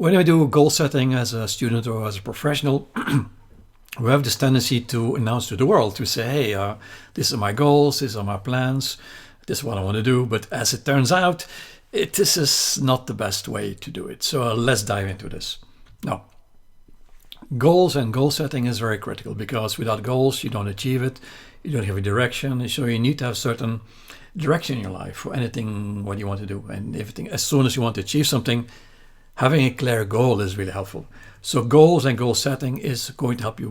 when I do goal setting as a student or as a professional, we have this tendency to announce to the world, to say, hey, this are my goals, these are my plans, this is what I want to do. But as it turns out, this is not the best way to do it. So let's dive into this. Now, goals and goal setting is very critical, because without goals, you don't achieve it. You don't have a direction. So you need to have certain direction in your life for anything what you want to do. And everything, as soon as you want to achieve something, having a clear goal is really helpful. So goals and goal setting is going to help you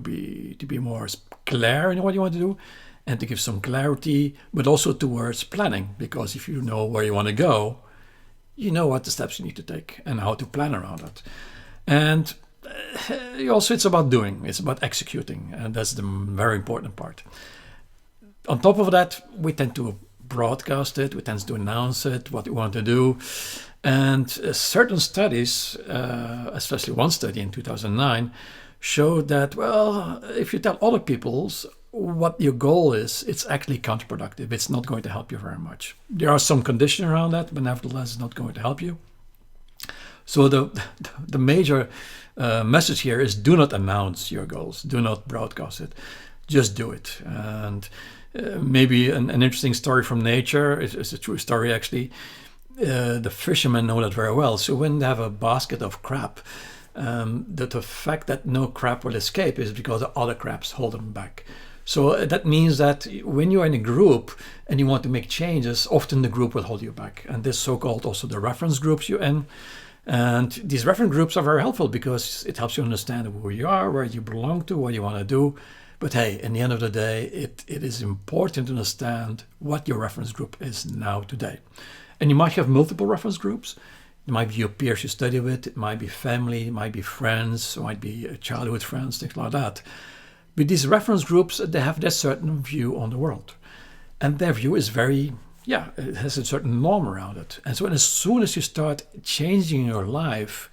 to be more clear in what you want to do, and to give some clarity, but also towards planning. Because if you know where you want to go, you know what the steps you need to take and how to plan around it. And also it's about doing, it's about executing, and that's the very important part. On top of that, we tend to broadcast it, we tend to announce it, what we want to do. And certain studies, especially one study in 2009, showed that, well, if you tell other people what your goal is, it's actually counterproductive. It's not going to help you very much. There are some conditions around that, but nevertheless, it's not going to help you. So the major message here is, do not announce your goals. Do not broadcast it. Just do it. And maybe an interesting story from nature, it's a true story actually. The fishermen know that very well. So when they have a basket of crab, the fact that no crab will escape is because the other crabs hold them back. So that means that when you're in a group and you want to make changes, often the group will hold you back. And this so-called also the reference groups you're in. And these reference groups are very helpful, because it helps you understand who you are, where you belong to, what you want to do. But hey, in the end of the day, it is important to understand what your reference group is now today. And you might have multiple reference groups. It might be your peers you study with, it might be family, it might be friends, it might be childhood friends, things like that. But these reference groups, they have their certain view on the world. And their view is very, it has a certain norm around it. And so as soon as you start changing your life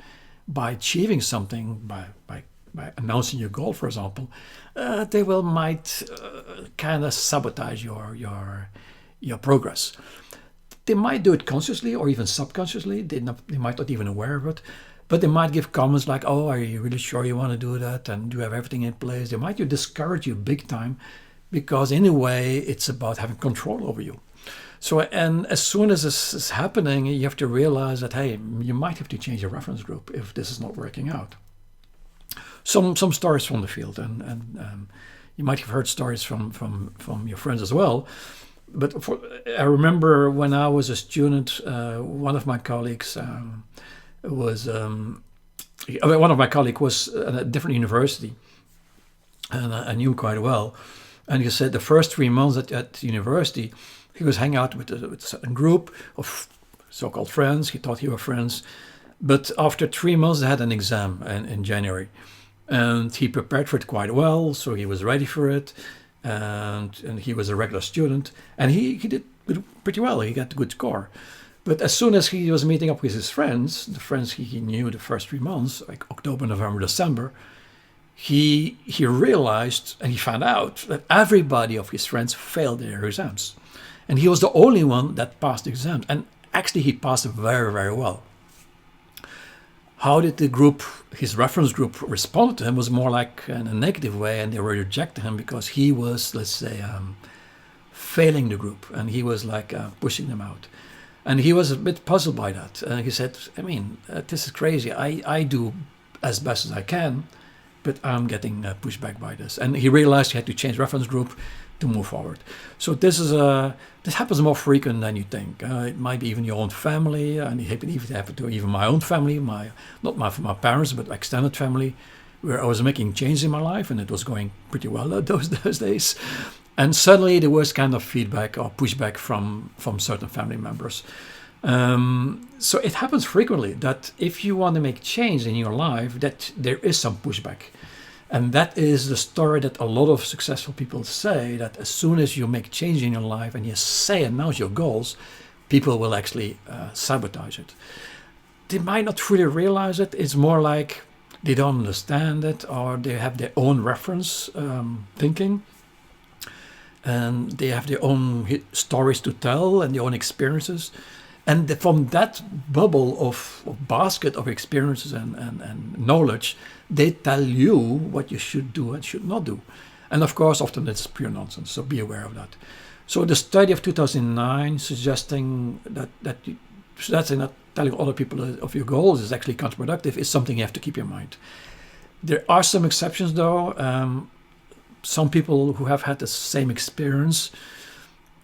by achieving something, by announcing your goal, for example, they might kind of sabotage your progress. They might do it consciously or even subconsciously. They might not even aware of it. But they might give comments like, oh, are you really sure you want to do that? And do you have everything in place? They might discourage you big time, because in a way, it's about having control over you. So, and as soon as this is happening, you have to realize that, hey, you might have to change your reference group if this is not working out. Some stories from the field, and you might have heard stories from your friends as well. But I remember when I was a student, one of my colleagues was at a different university, and I knew him quite well. And he said the first 3 months at university, he was hanging out with a certain group of so-called friends. He thought he were friends. But after 3 months, they had an exam in January. And he prepared for it quite well, so he was ready for it. And he was a regular student. And he did pretty well. He got a good score. But as soon as he was meeting up with his friends, the friends he knew the first 3 months, like October, November, December, he realized and he found out that everybody of his friends failed their exams. And he was the only one that passed the exam. And actually, he passed very, very well. How did the group, his reference group, respond to him was more like in a negative way, and they were rejecting him because he was, let's say, failing the group, and he was like pushing them out. And he was a bit puzzled by that. And he said, I mean, this is crazy. I do as best as I can, but I'm getting pushed back by this. And he realized he had to change reference group to move forward. So this happens more frequent than you think. It might be even your own family, and it happened to even my own family, not my parents, but extended family, where I was making changes in my life, and it was going pretty well those days. And suddenly there was kind of feedback or pushback from certain family members. So it happens frequently that if you want to make change in your life, that there is some pushback. And that is the story that a lot of successful people say, that as soon as you make change in your life and you announce your goals, people will actually sabotage it. They might not fully realize it. It's more like they don't understand it, or they have their own reference thinking. And they have their own stories to tell and their own experiences. And from that bubble of basket of experiences and knowledge, they tell you what you should do and should not do. And of course, often it's pure nonsense, so be aware of that. So the study of 2009 suggesting that's not telling other people of your goals is actually counterproductive is something you have to keep in mind. There are some exceptions though. Some people who have had the same experience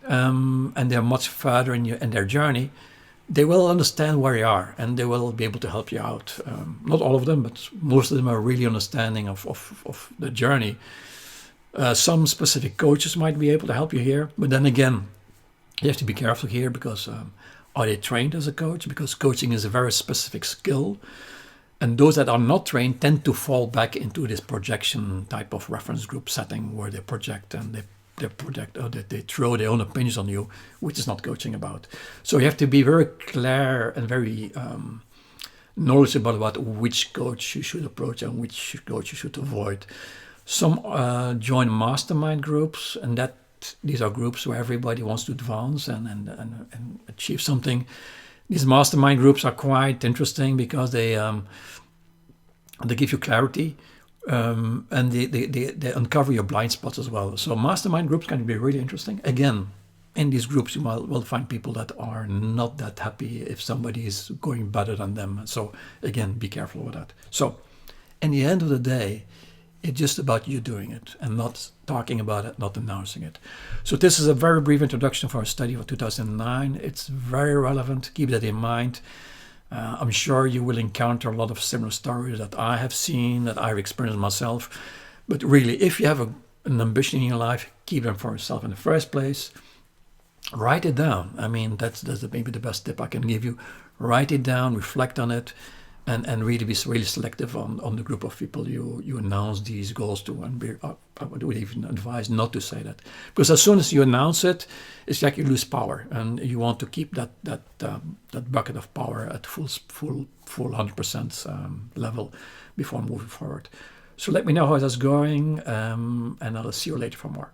and they're much further in their journey, they will understand where you are and they will be able to help you out. Not all of them, but most of them are really understanding of the journey. Some specific coaches might be able to help you here, but then again, you have to be careful here because are they trained as a coach? Because coaching is a very specific skill. And those that are not trained tend to fall back into this projection type of reference group setting where they project and they project or they throw their own opinions on you, which is not coaching about. So you have to be very clear and very knowledgeable about which coach you should approach and which coach you should avoid. Some join mastermind groups, and these are groups where everybody wants to advance and achieve something. These mastermind groups are quite interesting because they give you clarity and they uncover your blind spots as well. So mastermind groups can be really interesting. Again, in these groups you will find people that are not that happy if somebody is going better than them. So again, be careful with that. So in the end of the day, it's just about you doing it and not talking about it, not announcing it. So this is a very brief introduction for our study of 2009. It's very relevant. Keep that in mind. I'm sure you will encounter a lot of similar stories that I have seen, that I've experienced myself. But really, if you have an ambition in your life, keep them for yourself in the first place. Write it down. I mean, that's maybe the best tip I can give you. Write it down, reflect on it, and really be really selective on the group of people you announce these goals to. And I would even advise not to say that, because as soon as you announce it, it's like you lose power, and you want to keep that bucket of power at full 100% level before moving forward. So let me know how that's going, and I'll see you later for more.